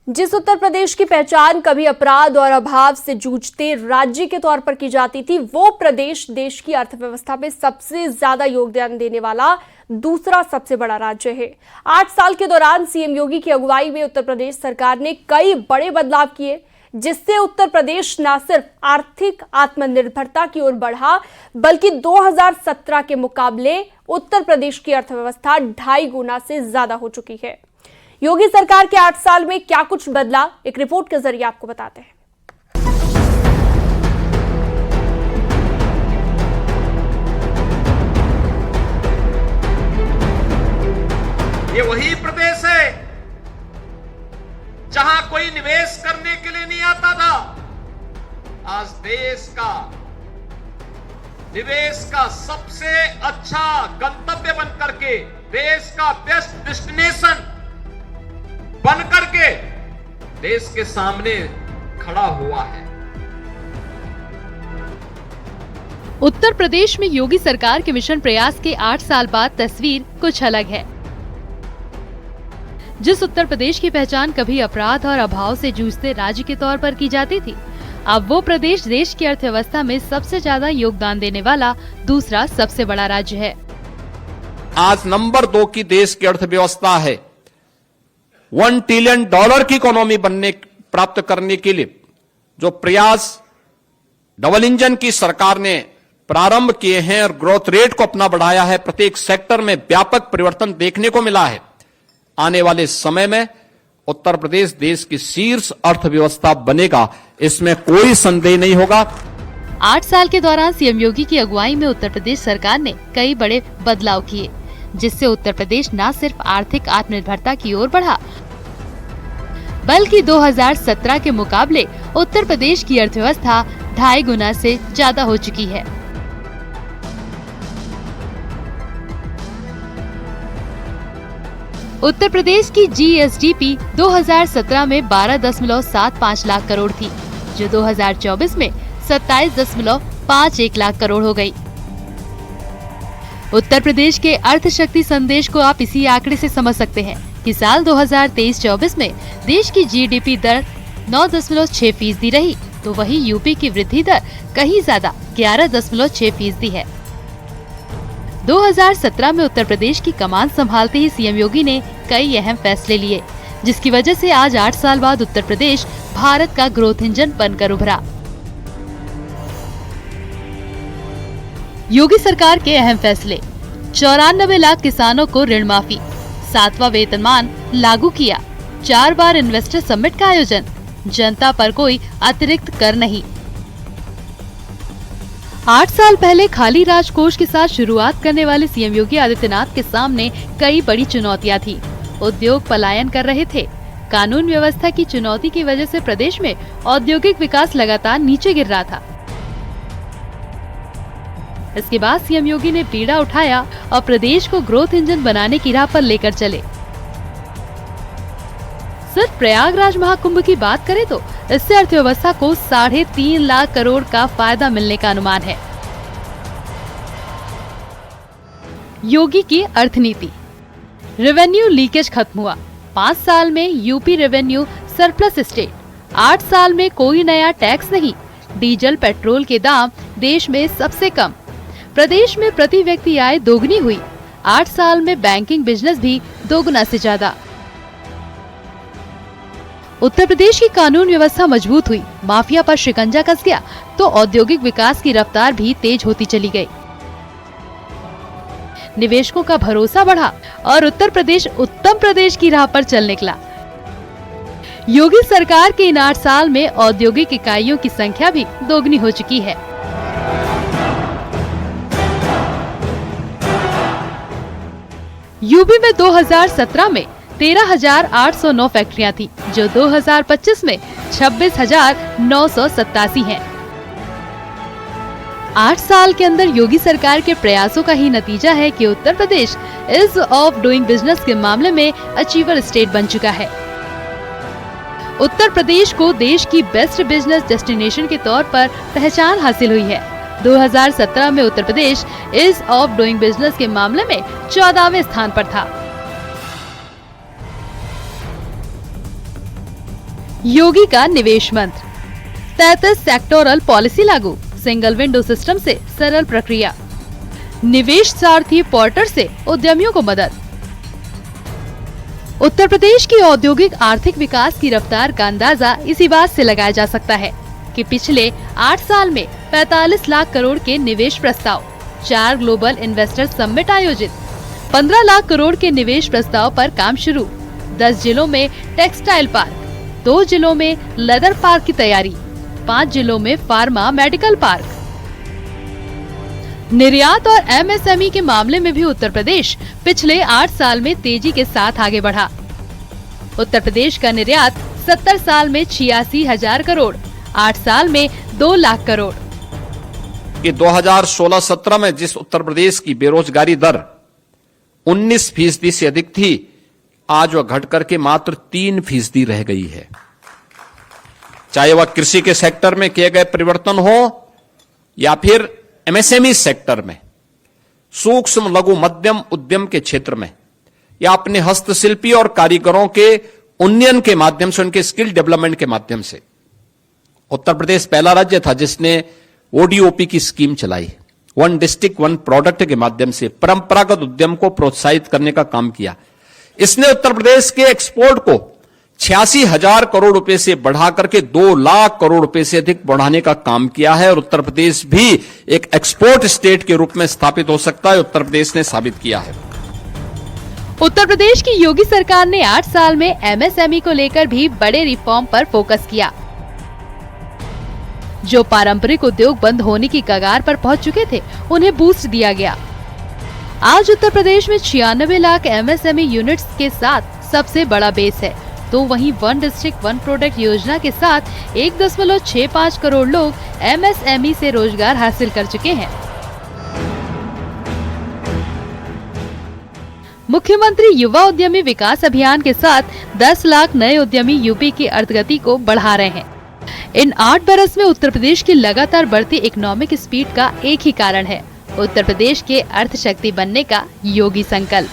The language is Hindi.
जिस उत्तर प्रदेश की पहचान कभी अपराध और अभाव से जूझते राज्य के तौर पर की जाती थी, वो प्रदेश देश की अर्थव्यवस्था में सबसे ज्यादा योगदान देने वाला दूसरा सबसे बड़ा राज्य है। 8 साल के दौरान सीएम योगी की अगुवाई में उत्तर प्रदेश सरकार ने कई बड़े बदलाव किए, जिससे उत्तर प्रदेश न सिर्फ आर्थिक आत्मनिर्भरता की ओर बढ़ा, बल्कि 2017 के मुकाबले उत्तर प्रदेश की अर्थव्यवस्था 2.5 गुना से ज्यादा हो चुकी है। योगी सरकार के 8 साल में क्या कुछ बदला, एक रिपोर्ट के जरिए आपको बताते हैं। ये वही प्रदेश है जहां कोई निवेश करने के लिए नहीं आता था। आज देश का निवेश का सबसे अच्छा गंतव्य बन करके, देश का बेस्ट डेस्टिनेशन बन करके देश के सामने खड़ा हुआ है। उत्तर प्रदेश में योगी सरकार के मिशन प्रयास के 8 साल बाद तस्वीर कुछ अलग है। जिस उत्तर प्रदेश की पहचान कभी अपराध और अभाव से जूझते राज्य के तौर पर की जाती थी, अब वो प्रदेश देश की अर्थव्यवस्था में सबसे ज्यादा योगदान देने वाला दूसरा सबसे बड़ा राज्य है। आज नंबर 2 की देश की अर्थव्यवस्था है। $1 ट्रिलियन की इकोनॉमी प्राप्त करने के लिए जो प्रयास डबल इंजन की सरकार ने प्रारंभ किए हैं और ग्रोथ रेट को अपना बढ़ाया है, प्रत्येक सेक्टर में व्यापक परिवर्तन देखने को मिला है। आने वाले समय में उत्तर प्रदेश देश की शीर्ष अर्थव्यवस्था बनेगा, इसमें कोई संदेह नहीं होगा। 8 साल के दौरान सीएम योगी की अगुवाई में उत्तर प्रदेश सरकार ने कई बड़े बदलाव किए, जिससे उत्तर प्रदेश न सिर्फ आर्थिक आत्मनिर्भरता की ओर बढ़ा, बल्कि 2017 के मुकाबले उत्तर प्रदेश की अर्थव्यवस्था 2.5 गुना से ज्यादा हो चुकी है। उत्तर प्रदेश की जीएसडीपी 2017 में 12.75 लाख करोड़ थी, जो 2024 में 27.51 लाख करोड़ हो गई। उत्तर प्रदेश के अर्थशक्ति संदेश को आप इसी आंकड़े से समझ सकते हैं कि साल 2023-24 में देश की जीडीपी दर 9.6% रही, तो वही यूपी की वृद्धि दर कहीं ज्यादा 11.6% है। 2017 में उत्तर प्रदेश की कमान संभालते ही सीएम योगी ने कई अहम फैसले लिए, जिसकी वजह से आज 8 साल बाद उत्तर प्रदेश भारत का ग्रोथ इंजन बनकर उभरा। योगी सरकार के अहम फैसले: 94 लाख किसानों को ऋण माफी, 7वां वेतनमान लागू किया, 4 बार इन्वेस्टर समिट का आयोजन, जनता पर कोई अतिरिक्त कर नहीं। 8 साल पहले खाली राजकोष के साथ शुरुआत करने वाले सीएम योगी आदित्यनाथ के सामने कई बड़ी चुनौतियां थी। उद्योग पलायन कर रहे थे, कानून व्यवस्था की चुनौती की वजह से प्रदेश में औद्योगिक विकास लगातार नीचे गिर रहा था। इसके बाद सीएम योगी ने बीड़ा उठाया और प्रदेश को ग्रोथ इंजन बनाने की राह पर लेकर चले। सिर्फ प्रयागराज महाकुंभ की बात करें तो इससे अर्थव्यवस्था को 3.5 लाख करोड़ का फायदा मिलने का अनुमान है। योगी की अर्थनीति: रेवेन्यू लीकेज खत्म हुआ, 5 साल में यूपी रेवेन्यू सरप्लस स्टेट, 8 साल में कोई नया टैक्स नहीं, डीजल पेट्रोल के दाम देश में सबसे कम, प्रदेश में प्रति व्यक्ति आय दोगुनी हुई, 8 साल में बैंकिंग बिजनेस भी 2 गुना से ज्यादा। उत्तर प्रदेश की कानून व्यवस्था मजबूत हुई, माफिया पर शिकंजा कस गया, तो औद्योगिक विकास की रफ्तार भी तेज होती चली गई। निवेशकों का भरोसा बढ़ा और उत्तर प्रदेश उत्तम प्रदेश की राह पर चल निकला। योगी सरकार के इन 8 साल में औद्योगिक इकाइयों की संख्या भी दोगुनी हो चुकी है। यूपी में 2017 में 13,809 फैक्ट्रियां थी, जो 2025 में 26,987 हैं। 8 साल के अंदर योगी सरकार के प्रयासों का ही नतीजा है कि Uttar Pradesh ease of doing business के मामले में अचीवर स्टेट बन चुका है। उत्तर प्रदेश को देश की बेस्ट बिजनेस डेस्टिनेशन के तौर पर पहचान हासिल हुई है। 2017 में Uttar Pradesh ease of doing business के मामले में 14वें स्थान पर था। योगी का निवेश मंत्र, 33 सेक्टोरल पॉलिसी लागू, सिंगल विंडो सिस्टम से सरल प्रक्रिया, निवेश सारथी पोर्टल से उद्यमियों को मदद। उत्तर प्रदेश की औद्योगिक आर्थिक विकास की रफ्तार का अंदाजा इसी बात से लगाया जा सकता है कि पिछले 8 साल में 45 लाख करोड़ के निवेश प्रस्ताव, 4 ग्लोबल इन्वेस्टर समिट आयोजित, 15 लाख करोड़ के निवेश प्रस्ताव पर काम शुरू, 10 जिलों में टेक्सटाइल पार्क, 2 जिलों में लेदर पार्क की तैयारी, 5 जिलों में फार्मा मेडिकल पार्क। निर्यात और एमएसएमई के मामले में भी उत्तर प्रदेश पिछले 8 साल में तेजी के साथ आगे बढ़ा। उत्तर प्रदेश का निर्यात 70 साल में 86,000 करोड़, 8 साल में 2 लाख करोड़। कि 2016-17 में जिस उत्तर प्रदेश की बेरोजगारी दर 19% से अधिक थी, आज वह घट करके मात्र 3% रह गई है। चाहे वह कृषि के सेक्टर में किए गए परिवर्तन हो या फिर एमएसएमई सेक्टर में, सूक्ष्म लघु मध्यम उद्यम के क्षेत्र में, या अपने हस्तशिल्पी और कारीगरों के उन्नयन के माध्यम से, उनके स्किल डेवलपमेंट के माध्यम से उत्तर प्रदेश पहला राज्य था जिसने ओडीओपी की स्कीम चलाई, 1 डिस्ट्रिक्ट 1 प्रोडक्ट के माध्यम से परंपरागत उद्यम को प्रोत्साहित करने का काम किया। इसने उत्तर प्रदेश के एक्सपोर्ट को 86,000 करोड़ रुपए से बढ़ा करके 2 लाख करोड़ रुपए से अधिक बढ़ाने का काम किया है और उत्तर प्रदेश भी एक एक्सपोर्ट स्टेट के रूप में स्थापित हो सकता है, उत्तर प्रदेश ने साबित किया है। उत्तर प्रदेश की योगी सरकार ने 8 साल में एमएसएमई को लेकर भी बड़े रिफॉर्म पर फोकस किया। जो पारंपरिक उद्योग बंद होने की कगार पर पहुंच चुके थे, उन्हें बूस्ट दिया गया। आज उत्तर प्रदेश में 96 लाख एमएसएमई यूनिट्स के साथ सबसे बड़ा बेस है, तो वहीं 1 डिस्ट्रिक्ट 1 प्रोडक्ट योजना के साथ 1.65 करोड़ लोग एमएसएमई से रोजगार हासिल कर चुके हैं। मुख्यमंत्री युवा उद्यमी विकास अभियान के साथ 10 लाख नए उद्यमी यूपी की अर्थगति को बढ़ा रहे हैं। इन 8 बरस में उत्तर प्रदेश की लगातार बढ़ती इकोनॉमिक स्पीड का एक ही कारण है, उत्तर प्रदेश के अर्थ शक्ति बनने का योगी संकल्प।